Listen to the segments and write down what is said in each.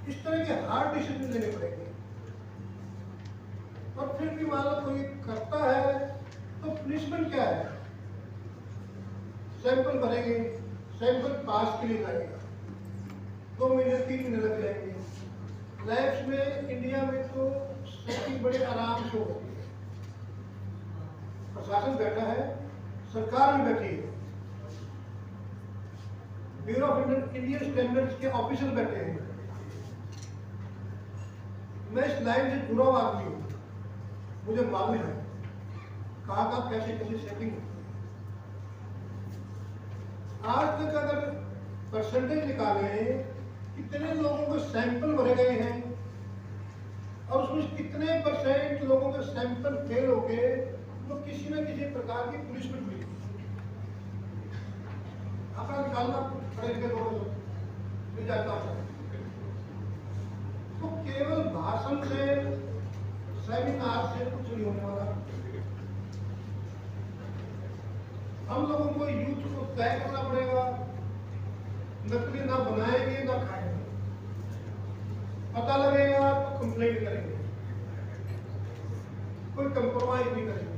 इस तरह के हार्ड डिसीजन लेने पड़ेंगे। और फिर भी मान लो कोई करता है तो पनिशमेंट क्या है? सैंपल भरेंगे, सैंपल पास के लिए लगेगा, 2 महीने 3 महीने लग जाएंगे। लैब्स में इंडिया में तो सेटिंग बड़े आराम से होती है। प्रशासन बैठा है, सरकार भी बैठी है, ब्यूरो ऑफ इंडियन स्टैंडर्ड्स के ऑफिसर बैठे हैं। मैं इस लाइन से जुड़ा हुआ आदमी हूँ, मुझे मालूम है कहाँ कैसे कैसे सेटिंग होती है। आज तक अगर परसेंटेज निकाले कितने लोगों के सैंपल भरे गए हैं और उसमें कितने परसेंट लोगों के सैंपल फेल हो गए, तो किसी न किसी प्रकार की पनिशमेंट मिली। आपका निकालना पड़े लिखे लोगों को मिल जाता है। तो केवल भाषण से, सेमिनार से कुछ नहीं होने वाला। हम लोगों को यूथ को तय करना पड़ेगा, नकली ना बनाएंगे ना खाएंगे, पता लगेगा तो कंप्लेंट करेंगे, कोई कंप्रोमाइज नहीं करेंगे।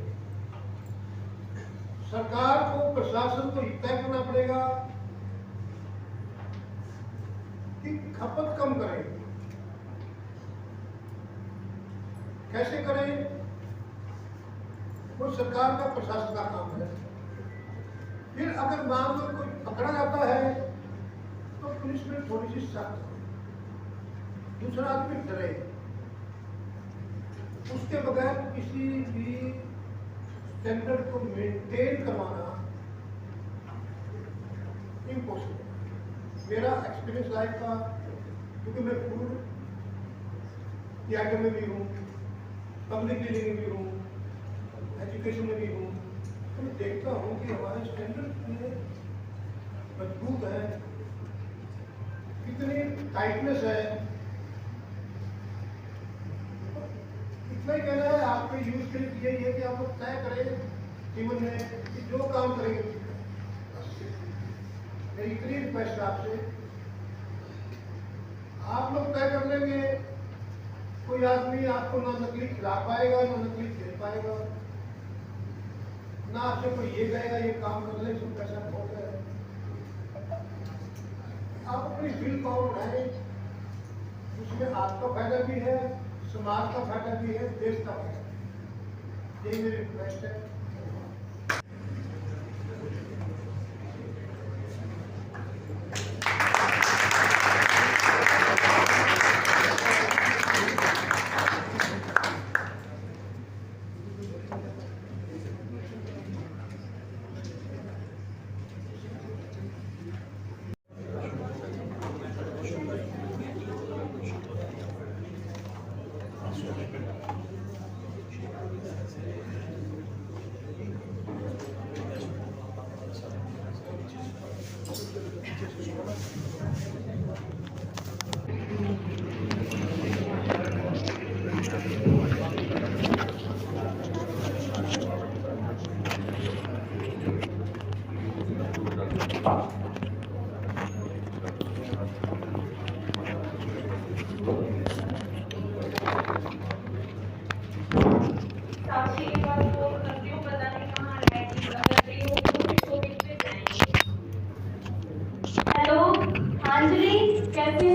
सरकार को, प्रशासन को तय करना पड़ेगा कि खपत कम करें। कैसे करें? वो सरकार का, प्रशासन का काम है। फिर अगर मान लो कोई पकड़ा जाता है तो पनिशमेंट थोड़ी सी सख्त हो, दूसरा आदमी डरे, उसके बगैर किसी भी स्टैंडर्ड को मेंटेन करवाना इम्पॉसिबल। मेरा एक्सपीरियंस लाइफ का, क्योंकि मैं फूड की आइटम में भी हूँ, पब्लिक डीलिंग में भी हूँ, एजुकेशन में भी हूँ, तो मैं देखता हूँ कि हमारे स्टैंडर्ड में मजबूत है, कितनी टाइटनेस है। इतना ही कहना है आपके यूज के लिए यही है कि आप लोग तय करें जीवन में कि जो काम करेंगे। मेरी इतनी रिक्वेस्ट आपसे, आप लोग तय कर लेंगे, कोई आदमी आपको ना नकली खिला पाएगा ना नकली दे पाएगा, ना आपसे कोई ये कहेगा ये काम कर ले, इसमें पैसा बहुत है। आप अपनी बिल पावर बढ़ाएं, उसमें आपका फायदा भी है, समाज का फायदा भी है, देश का फायदा। यही मेरी रिक्वेस्ट है।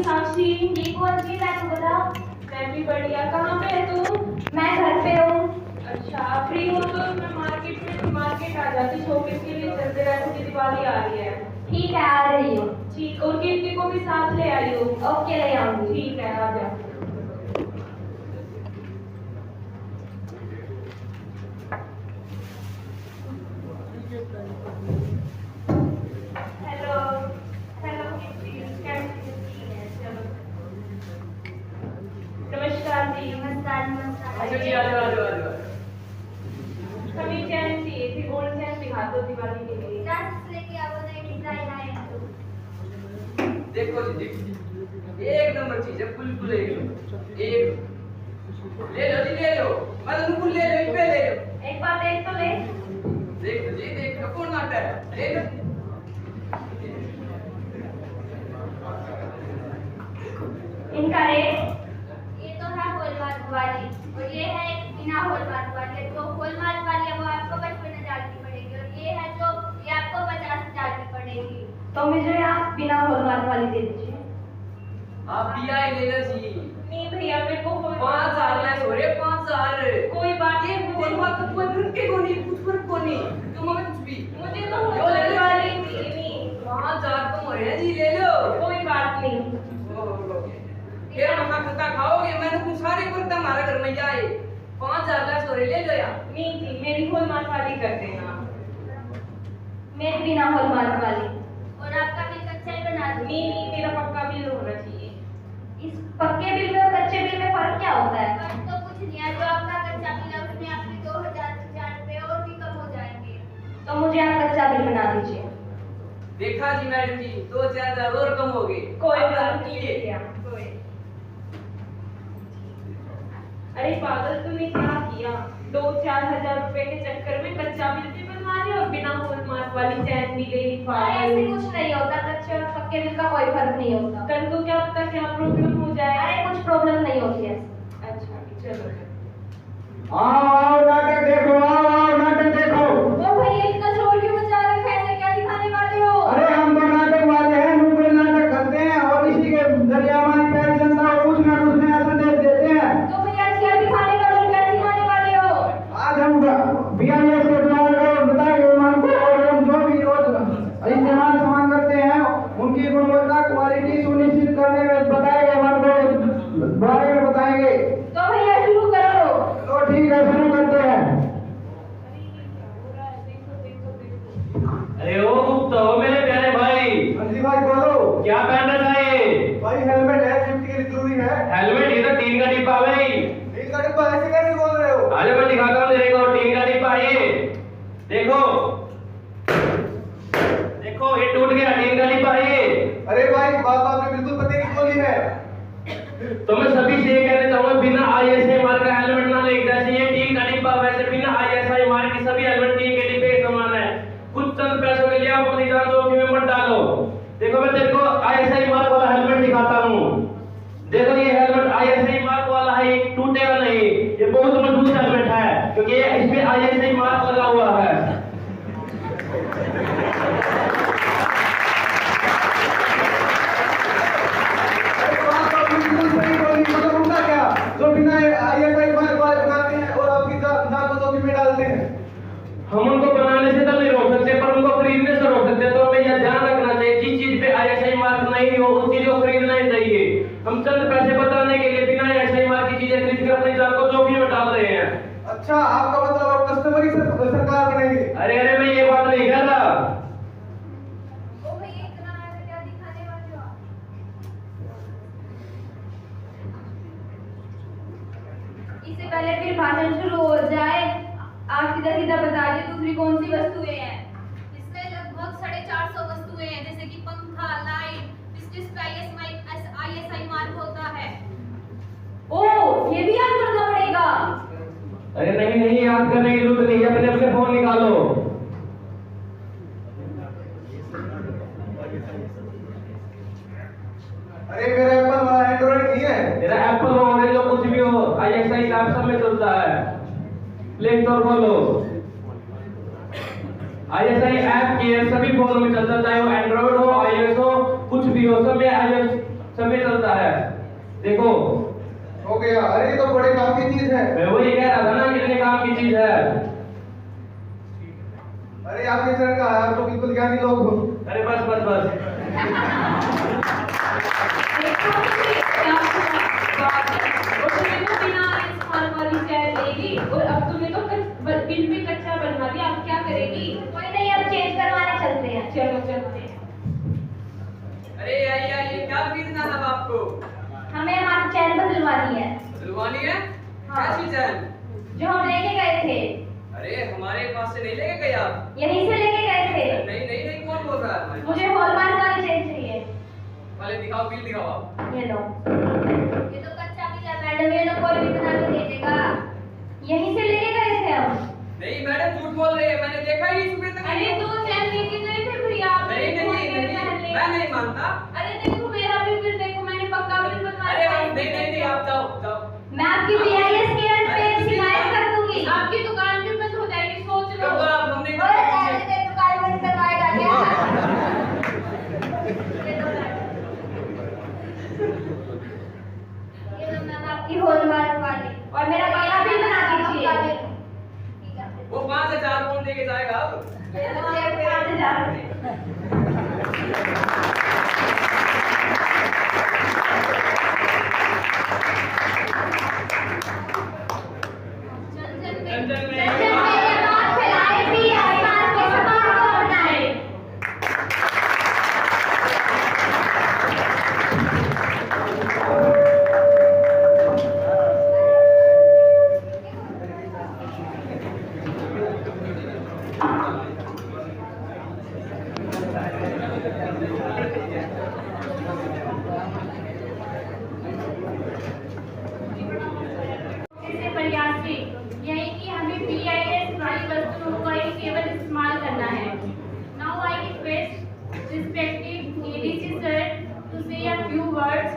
साक्षी, ये कौन सी है तू बता? मैं भी बढ़िया। कहाँ पे है तू? मैं घर पे हूँ। अच्छा, फ्री हो तो मैं मार्केट आ जाती, शॉपिंग के लिए चलते रहते कि दिवाली आ रही है। ठीक है, आ रही हूँ। ठीक, और कीर्ति को भी साथ ले आई हो। ओके, ले आऊंगी। ठीक है, आ जा। नमस्कार। अच्छा जी, आ जाओ। हमें चैन चाहिए थी, गोल्ड चैन दिखा दो दिवाली के लिए। लेके आओ, नए डिजाइन आए हैं तो। देखो जी, एक नंबर चीज है, बिल्कुल एक नंबर। एक ले लो जी, ले लो, मतलब ले लो, एक पे ले लो। एक बात एक तो ले। देखो जी, देखो कौन आता है, ले लो। इनका रेट? ये तो है हॉलमार्क वाली और ये है एक बिना हॉलमार्क वाली। तो हॉलमार्क वाली है वो आपको 55,000 की पड़ेगी और ये है जो ये आपको 50,000 की पड़ेगी। तो मुझे आप बिना हॉलमार्क वाली दे दीजिए। आप पिया ही ले लो जी। नहीं भैया मेरे को 5,000 ले सोरे 5,000। कोई बात ये नहीं, बोल बात तो कोई फर्क के को नहीं, कुछ फर्क को नहीं। तुम हमें कुछ भी। मुझे तो यो ले लो। वाली नहीं। 5,000 तो मोरे जी ले लो। कोई बात नहीं। फिर मक्का खक्का खाओगे, मैंने कुछ सारे कुर्ता हमारा घर में जाए। 5,000 ले सोरे ले लो यार। नहीं जी मेरी हॉलमार्क वाली कर देना। मेरी बिना हॉलमार्क वाली। और आपका बिल कच्चा ही बना दूँ। नहीं मेरा पक्का बिल होना चाहिए। इस पक्के बिल में और कच्चे बिल में फर्क क्या होता है? फर्क तो कुछ नहीं है, जो आपका कच्चा बिल है उसमें आपके 2,000 रुपये और भी कम हो जाएंगे। तो मुझे आप कच्चा बिल बना दीजिए। देखा जी मैडम जी, 2-4,000 और कम हो गए। कोई अब बात आप नहीं लिए। भैया, कोई। अरे पागल तूने क्या किया? 2-4 हजार रुपए के चक्कर में कच्चा बिल भी बनवा लिया और बिना हॉलमार्क वाली चैन भी ले ली। अरे ऐसे कुछ नहीं होता, कच्चे और पक्के बिल का कोई फर्क नहीं होता। कल को क्या पता क्या प्रॉब्लम हो जाए। अरे कुछ प्रॉब्लम नहीं होती है। अच्छा चलो। आओ नाटक देखो, आओ नाटक देखो। वो भैया इतना शोर क्यों मचा रखा है? ऐसे क्या दिखाने वाले हो? अरे हम तो नाटक वाले हैं, नुक्कड़ नाटक करते हैं और इसी के जरिए हमारी प्यारी जनता को कुछ ना कुछ नया संदेश देते हैं। तो भैया क्या दिखाने वाले हो, क्या सिखाने वाले हो? आज हम बीआईएस के द्वारा बताएंगे ईमान को और हम जो भी रोज इस्तेमाल सामान करते हैं उनकी गुणवत्ता क्वालिटी सुनिश्चित करने में बताएंगे, ईमान को बारे में बताएंगे। तो भैया शुरू करो। तो ठीक है, शुरू करते हैं। अरे ओ गुप्ता, ओ मेरे प्यारे भाई, हाँ जी भाई बोलो। क्या पहन रखा है ये? भाई हेलमेट है, सेफ्टी के लिए जरूरी है। हेलमेट? ये तो टीन का डिब्बा है भाई। टीन का डिब्बा ऐसे कैसे बोल रहे हो? आज मैं दिखाता हूँ तेरे को, टीन का डिब्बा है ये। देखो देखो ये टूट गया, टीन का डिब्बा है ये। अरे भाई बात आपने बिल्कुल पते की बोली है। तो मैं सभी से ये कहना चाहूंगा, बिना आईएसआई मार्क का हेलमेट ना ले। जैसे ये टीन का डिब्बा, वैसे बिना आईएसआई मार्क के सभी हेलमेट टीन के डिब्बे के समान है। कुछ चंद पैसों के लिए आप अपनी जान जोखिम में मत डालो। देखो मैं तेरे को आईएसआई मार्क वाला हेलमेट दिखाता हूँ। देखो ये हेलमेट आईएसआई मार्क वाला है, ये टूटेगा नहीं। ये बहुत मजबूत हेलमेट है क्योंकि इसमें आईएसआई मार्क लगा हुआ है। बिल्कुल सही बोली। मतलब उनका क्या जो बिना आईएसआई मार्क वाले बनाते हैं और आपकी जान को जोखिम में डालते हैं। हम उनको बनाने से तो नहीं रोक सकते, पर उनको खरीदने से रोक सकते हैं। तो हमें यह ध्यान रखना चाहिए, जिस चीज पे आईएसआई मार्क नहीं हो उस चीज को खरीदना ही चाहिए। हम चंद पैसे बचाने के लिए बिना आईएसआई मार्क की चीजें खरीद कर अपनी जान को जोखिम में डाल रहे हैं। अच्छा, आपका मतलब आप कस्टमर ही सरकार बनेंगे। अरे अरे मैं ये बात नहीं कर रहा। ओ भैया इतना ऐसे क्या दिखाने वाले हो? इससे पहले फिर भाषण शुरू हो जाए, आप सीधा सीधा बता दीजिए दूसरी कौन सी वस्तुएं हैं? इसमें लगभग 450 वस्तुएं हैं, जैसे कि पंखा, लाइट, जिस पे ISI मार्क होता है। ओ ये भी याद करना पड़ेगा। अरे नहीं नहीं, याद करने की जरूरत नहीं है, अपने अपने फोन निकालो। अरे मेरा एप्पल वाला एंड्रॉइड नहीं है। तेरा एप्पल हो ऑरेंज हो कुछ भी हो, आईएसआई का सब में चलता है। प्ले स्टोर खोलो, आईएसआई ऐप के सभी फोन में चलता है, चाहे वो एंड्रॉइड हो, आईओएस हो, कुछ भी हो, सब में आईओएस सब में चलता है। देखो हो गया। अरे ये तो बड़े काम की चीज है। मैं वही कह रहा था ना, कितने काम की चीज है। अरे आपके चरण का आप तो बिल्कुल ज्ञानी लोग हो। अरे बस बस बस। देखो क्या बात है। और तुम्हें तो बिना इस्तेमाल वाली चैन लेगी और अब तुम्हें तो बिल भी कच्चा बनवा दिया, अब क्या करेगी? कोई नहीं, अब चेंज करवाने चलते हैं। चलो चलते हैं। अरे ये क्या खरीदना था आपको? हमें हमारी चैन बदलवानी है, दिलवानी है? हाँ। कैसी चैन? जो हम लेके गए थे। अरे हमारे पास से नहीं लेके गए आप? यहीं से लेके गए थे। नहीं नहीं नहीं, कौन बोल रहा है? मुझे हॉलमार्क वाली चेन चाहिए। पहले दिखाओ, बिल दिखाओ आप। ये लो। ये तो कच्चा बिल है मैडम, ये तो कोई भी बना के दे देगा। यहीं से लेके गए थे हम। नहीं मैडम, झूठ बोल रही है, मैंने देखा ही नहीं सुबह तक। अरे 2 चैन लेके गए थे भैया, आप नहीं नहीं नहीं, मैं नहीं मानता। अरे देखो मेरा भी बिल देखो, मैंने पक्का बिल बनवा अरे लेके जाएगा अब? जन जन में जन जन में ये बात फैलाए भी आसमान के समान को बनाए। इससे प्रयास से यही कि हमें BIS वाली वस्तुओं का ही केवल इस्तेमाल करना है। Now I request respected ADC sir to say a few words.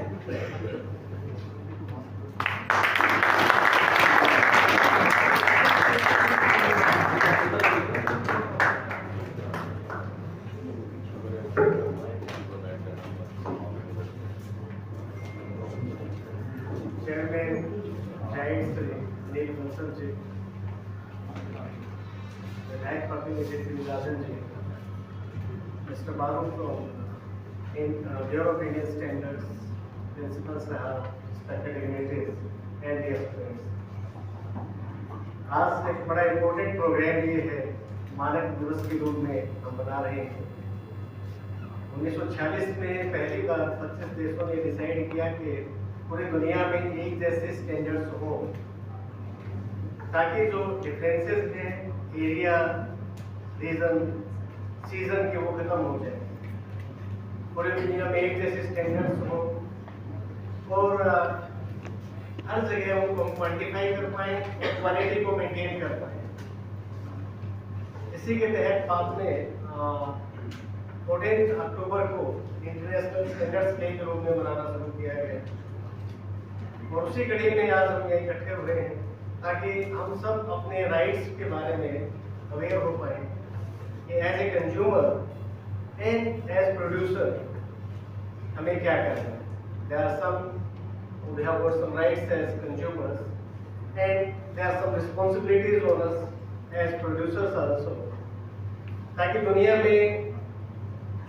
Chairman, Giants, Neil Wilson ji, Vidayak Public Secretary Rajan ji, Mr. Baru from Bureau of Indian Standards, Principal Sahab, respected dignitaries and dear students. आज एक बड़ा important programme ये है, मानक दिवस के रूप में हम बना रहे हैं। 1946 में पहली बार 25 देशों ने डिसाइड किया कि पूरी दुनिया में एक जैसे स्टैंडर्ड्स हो, ताकि जो डिफरेंसेस हैं एरिया, रीजन, सीजन के वो खत्म हो जाए। पूरी दुनिया में एक जैसे स्टैंडर्ड्स हो और हर जगह उनको क्वान्टिफाई कर पाए और क्वालिटी को मेंटेन कर पाए। इसी के तहत बाद में 14 अक्टूबर को इंटरनेशनल स्टैंडर्ड्स डे के रूप में मनाना शुरू किया गया और उसी कड़ी में आज हम यहाँ इकट्ठे हुए हैं ताकि हम सब अपने राइट्स के बारे में अवेयर हो पाए कि as a consumer and as producer हमें क्या करना है। There are some we have got some rights as consumers and there are some responsibilities on us as producers also, ताकि दुनिया में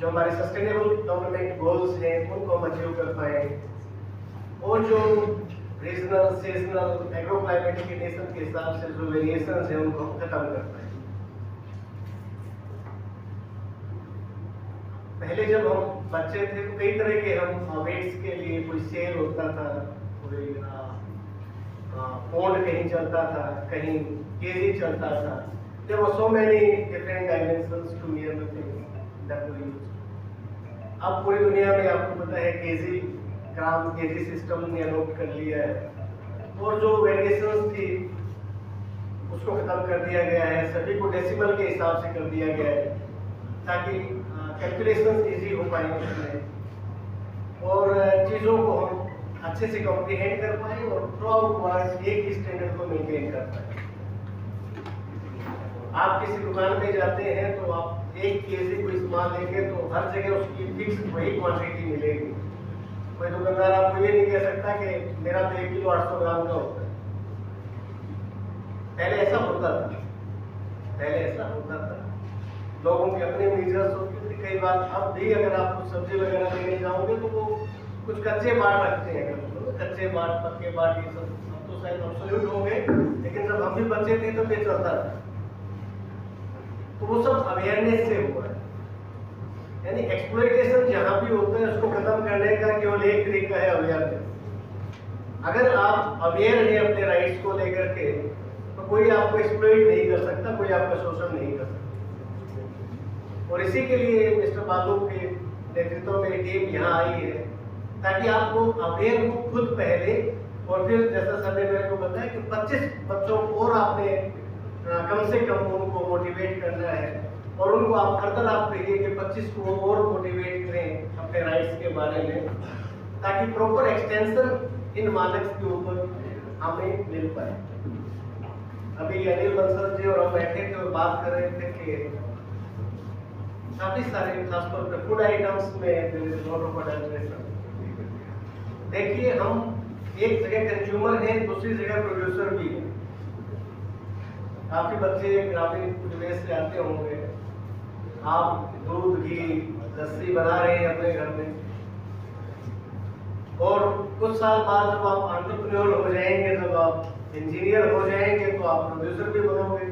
जो हमारे सस्टेनेबल डेवलपमेंट गोल्स हैं उनको हम अचीव कर पाए और जो रीजनल, सीजनल, एग्रो क्लाइमेटिकेशन के हिसाब से जो वेरिएशंस हैं उनको हम खत्म कर पाए। पहले जब हम बच्चे थे तो कई तरह के हम वेट्स के लिए कोई सेल होता था, कोई पौंड कहीं चलता था, कहीं केजी चलता था। There were so many different dimensions to measure the things that were used. अब पूरी दुनिया में आपको पता है केजी, ग्राम, केजी सिस्टम ने अडॉप्ट कर लिया है और जो वेरिएशंस थी उसको खत्म कर दिया गया है, सभी को डेसिमल के हिसाब से कर दिया गया है ताकि कैलकुलेशंस इजी हो पाए उसमें और चीज़ों को हम अच्छे से कॉम्प्रिहेंड कर पाए और थ्रू आउट वर्ल्ड एक ही स्टैंडर्ड को मेंटेन कर पाए। आप किसी दुकान में जाते हैं तो आप एक केजी कोई सामान लेंगे तो हर जगह उसकी फिक्स वही क्वांटिटी मिलेगी। कोई दुकानदार आपको ये नहीं कह सकता कि मेरा तो 1 किलो 800 ग्राम का होता है। पहले ऐसा होता था, लोगों के अपने मेजर्स होते थे। कई बार अब भी अगर आप कुछ सब्जी वगैरह लेने जाओगे तो वो कुछ कच्चे बाट रखते हैं, कच्चे बाट, पक्के बाट, ये सब तो शायद ऑब्सोल्यूट हो गए, लेकिन जब हम भी बच्चे थे तब ये चलता था। तो वो सब अवेयरनेस से हुआ है, यानी एक्सप्लॉइटेशन जहाँ भी होता है उसको खत्म करने का केवल एक तरीका है अवेयरनेस। अगर आप अवेयर हैं अपने राइट्स को लेकर के तो कोई आपको एक्सप्लॉइट नहीं कर सकता, कोई आपका शोषण नहीं कर सकता। और इसी के लिए मिस्टर बालू के नेतृत्व में टीम यहाँ आई है ताकि आपको अवेयर हो खुद पहले और फिर जैसा सर ने मेरे को बताया कि 25 बच्चों को और आपने कम से कम उनको मोटिवेट करना है और उनको आप फर्दर आप कहिए कि 25 को और मोटिवेट करें अपने राइट्स के बारे में ताकि प्रॉपर एक्सटेंशन इन मानक के ऊपर हमें मिल पाए। अभी अनिल बंसल जी और हम बैठे थे और बात कर रहे थे कि काफी सारे खासतौर पर फूड आइटम्स में देखिए हम एक जगह कंज्यूमर हैं, दूसरी जगह प्रोड्यूसर भी है। काफी बच्चे ग्रामीण परिवेश से आते होंगे, आप दूध घी लस्सी बना रहे हैं अपने घर में, और कुछ साल बाद जब आप एंटरप्रेन्योर हो जाएंगे, जब आप इंजीनियर हो जाएंगे तो आप प्रोड्यूसर भी बनोगे।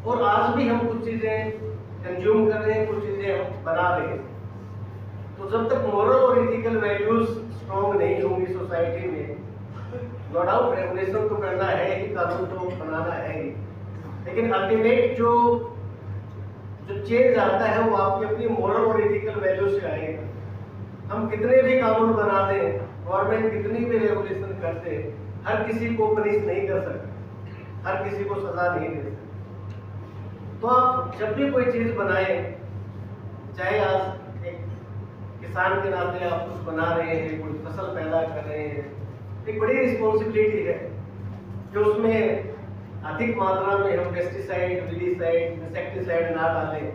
और आज भी हम कुछ चीजें कंज्यूम कर रहे हैं, कुछ चीजें हम बना रहे हैं। तो जब तक मोरल और इथिकल वैल्यूज स्ट्रॉन्ग नहीं होंगी सोसाइटी में, नो डाउट रेगुलेशन तो करना है ही, कानून तो बनाना है ही, लेकिन अल्टीमेट जो चेंज आता है वो आपकी अपनी मोरल और इथिकल वैल्यू से आएगा। हम कितने भी कानून बना दें, गवर्नमेंट कितनी भी रेगुलेशन कर दे, हर किसी को पनिश नहीं कर सकता, हर किसी को सजा नहीं दे सकता। तो आप जब भी कोई चीज बनाएं, चाहे आज एक किसान के नाते आप कुछ बना रहे हैं, कोई फसल पैदा कर रहे हैं, एक बड़ी रिस्पॉन्सिबिलिटी है कि उसमें अधिक मात्रा में हम पेस्टिसाइड, विडिसाइड, इंसेक्टिसाइड ना डालें,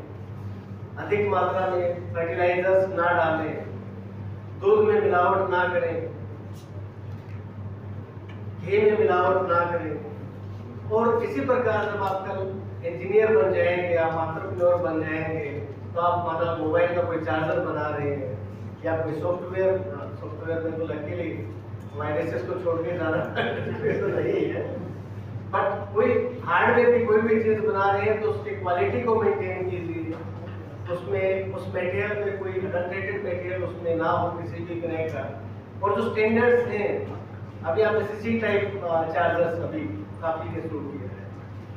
अधिक मात्रा में फर्टिलाइजर्स ना डालें, दूध में मिलावट ना करें, घी में मिलावट ना करें। और इसी प्रकार जब आप कल इंजीनियर बन जाएंगे, आप एंटरप्रेन्योर बन जाएंगे, तो आप माना मोबाइल का कोई चार्जर बना रहे हैं या कोई सॉफ्टवेयर में तो लकीली वायरसेस को छोड़ के जाना तो नहीं है, बट कोई हार्डवेयर की कोई भी चीज बना रहे हैं तो उसकी क्वालिटी को मेंटेन कीजिए, उसमें उस मटेरियल में कोई अडल्ट्रेटेड मटेरियल उसमें ना हो किसी भी तरह का। और जो स्टैंडर्ड्स हैं, अभी आप एसएससी टाइप चार्जर्स अभी काफी ने शुरू किया है।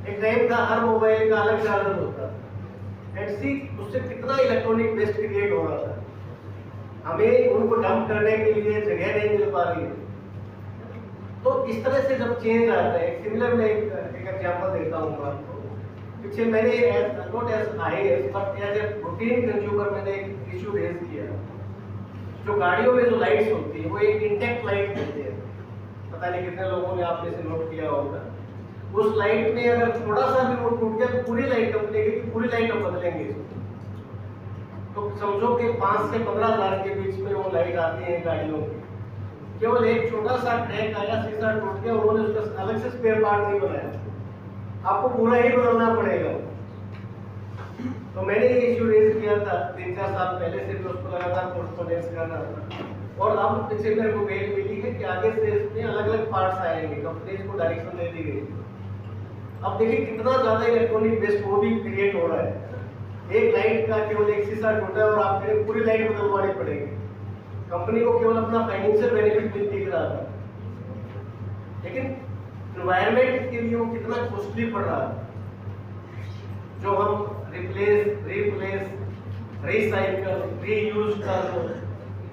एक टाइम था हर मोबाइल का अलग चार्जर होता था, एटसी उससे कितना इलेक्ट्रॉनिक वेस्ट क्रिएट हो रहा था, हमें उनको डंप करने के लिए जगह नहीं मिल पा रही है। तो इस तरह से जब चेंज आता है, सिमिलर मैं एक एग्जांपल देता हूँ आपको। पीछे मैंने not as IAS but as a routine consumer मैंने एक इशू रेज किया। जो गाड़ियों में जो लाइट्स होती है वो एक इंटेक्ट लाइट होती है, पता नहीं कितने लोगों ने आपने से नोट किया होगा। उस लाइट में अगर थोड़ा सा भी वो टूट गया तो पूरी लाइट कंपनी की पूरी लाइट हम बदलेंगे इसको। तो समझो कि 5 से 15 हज़ार के बीच में वो लाइट आती है गाड़ियों की, केवल एक छोटा सा क्रैक आया, शीशा टूट गया, उन्होंने उसका अलग से स्पेयर पार्ट नहीं बनाया, आपको पूरा ही बदलना पड़ेगा। तो मैंने ये इशू रेज किया था 3-4 साल पहले से, भी उसको लगातार कोरेस्पोंडेंस कर रहा था। और अब पीछे मेरे को मेल मिली है कि आगे से इसमें अलग अलग पार्ट्स आएंगे, कंपनीज को डायरेक्शन दे दी गई। अब देखिए कितना ज्यादा इलेक्ट्रॉनिक वेस्ट वो भी क्रिएट हो रहा है। एक लाइट का केवल एक शीशा टूटा है और आपको पूरी लाइट बदलवानी पड़ेगी। कंपनी को केवल अपना फाइनेंशियल बेनिफिट भी दिख रहा था, लेकिन एनवायरनमेंट के लिए वो कितना कॉस्टली पड़ रहा है। जो हम रिप्लेस, रिसाइकल, रीयूज का जो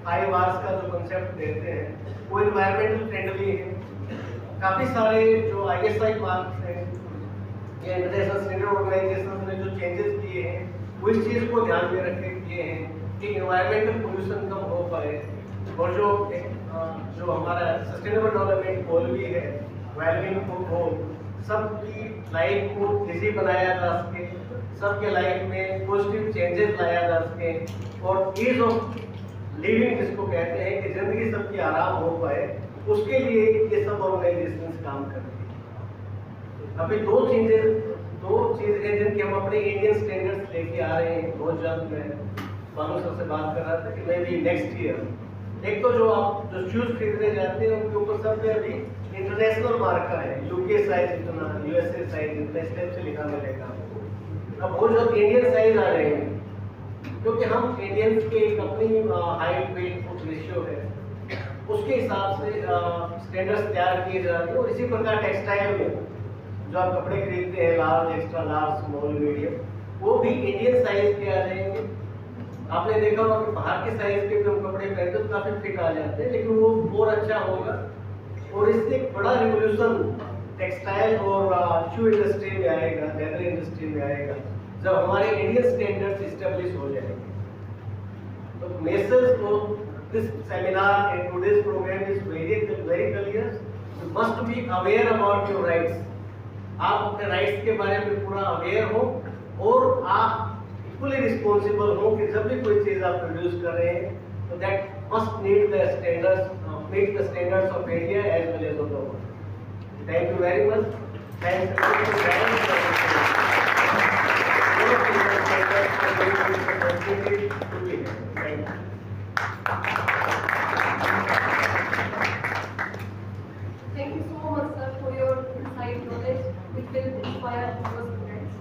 5 Rs का जो कंसेप्ट देते हैं वो एनवायरमेंटल फ्रेंडली है। काफी सारे जो ISI मार्क्स हैं या इंटरनेशनल स्टैंडर्ड ऑर्गेनाइजेशन ने जो चेंजेस किए हैं वो इस चीज को ध्यान में रख के किए हैं कि एनवायरमेंटल पोल्यूशन कम हो पाए। और जो हमारा सस्टेनेबल डेवलपमेंट गोल भी है, वेलबींग फॉर ऑल, सबकी लाइफ को इजी बनाया जा सके, सबके लाइफ में पॉजिटिव चेंजेस लाया जा सके, और ईज ऑफ लिविंग जिसको कहते हैं कि जिंदगी सबकी आराम हो पाए, उसके लिए ये सब ऑर्गेनाइजेशंस काम कर रही है। अभी दो चीजें हैं जिनके हम अपने इंडियन स्टैंडर्ड्स लेके आ रहे हैं। बहुत जल्द मैं बानू सर से बात कर रहा था कि मैं भी नेक्स्ट ईयर, एक तो जो आप जो शूज खरीदने जाते हैं उनके ऊपर सब में अभी इंटरनेशनल मार्का है, यूके साइज इतना, यूएसए साइज इतना, इस टाइप से लिखा मिलेगा। अब वो जो इंडियन साइज आ रहे हैं, क्योंकि हम इंडियंस के एक अपनी हाइट वेट फुट रेशियो है, उसके हिसाब से स्टैंडर्ड्स तैयार किए जा रहे हैं। और इसी प्रकार टेक्सटाइल में जो आप कपड़े खरीदते हैं, large, extra large, small, medium, वो भी इंडियन साइज के आ जाएंगे। आपने देखा होगा कि बाहर के साइज के जो कपड़े पहनते हैं तो काफी फिट आ जाते हैं, लेकिन वो और अच्छा होगा। और इससे एक बड़ा रिवोल्यूशन टेक्सटाइल और शू इंडस्ट्री में आएगा, लेदर इंडस्ट्री में आएगा, जब हमारे इंडियन स्टैंडर्ड्स एस्टेब्लिश हो जाएंगे। तो मैसेज को this seminar and today's programme is very clear, you must be aware about your rights. आप अपने राइट्स के बारे में पूरा अवेयर हो और आप इक्वली रिस्पॉन्सिबल हो कि जब भी कोई चीज आप प्रोड्यूस कर रहे हैं तो that must meet the standards of India as well as of the world. Thank you very much. Thank you so much, sir, for your insight knowledge, which will inspire our students.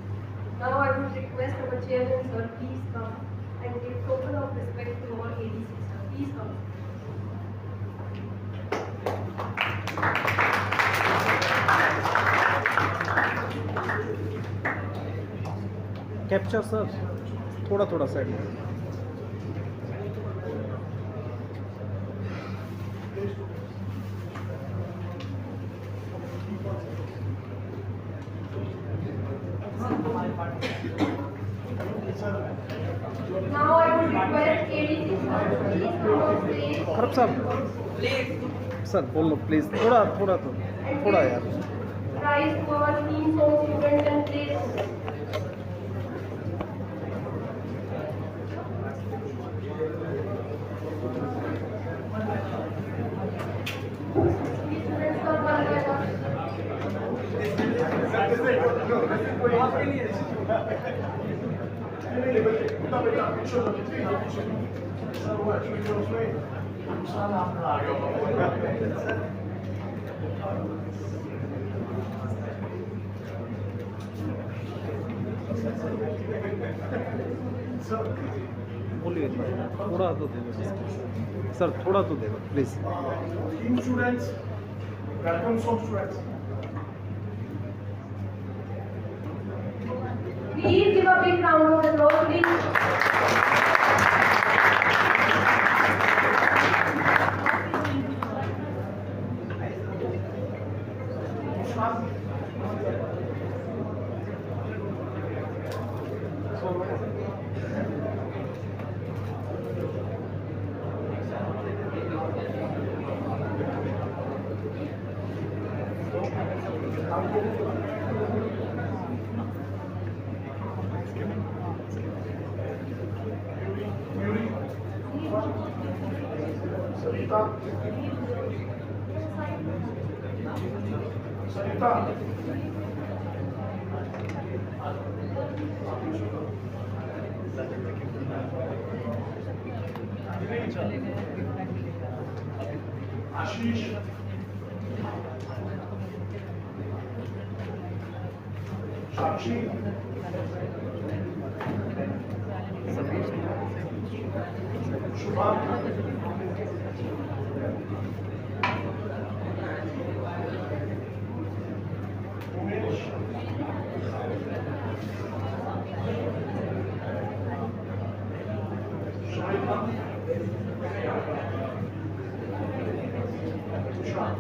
Now I would request our chairman, sir, please come and give token of respect to our ADC, sir. Please come. Capture sir थोड़ा थोड़ा side में Now I would request ADC, sir, please come on stage. खरब साहब sir बोलो please थोड़ा थोड़ा तो थोड़ा यार Prize to our team song students and please. Students का बन जाएगा. बोलिए थोड़ा तो दे दो सर थोड़ा तो दे दो please Team students, welcome song students. Please give a big round of applause, please. Sarita. Sarita. Ashish. Sakshi. Shubha. Umesh. Shweta. Tushar.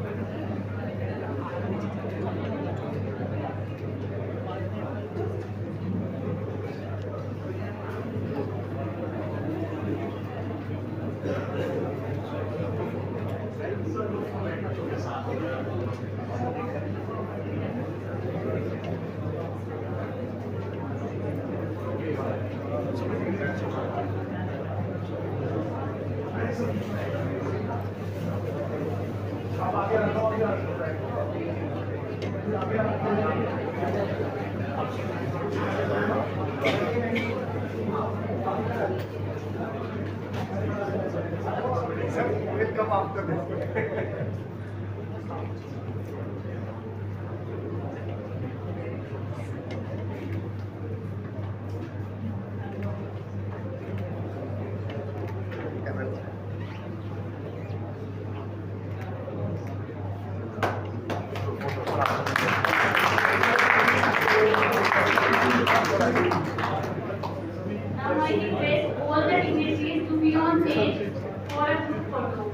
Will come after this. Now I request all the dignitaries to be on stage for a group photo.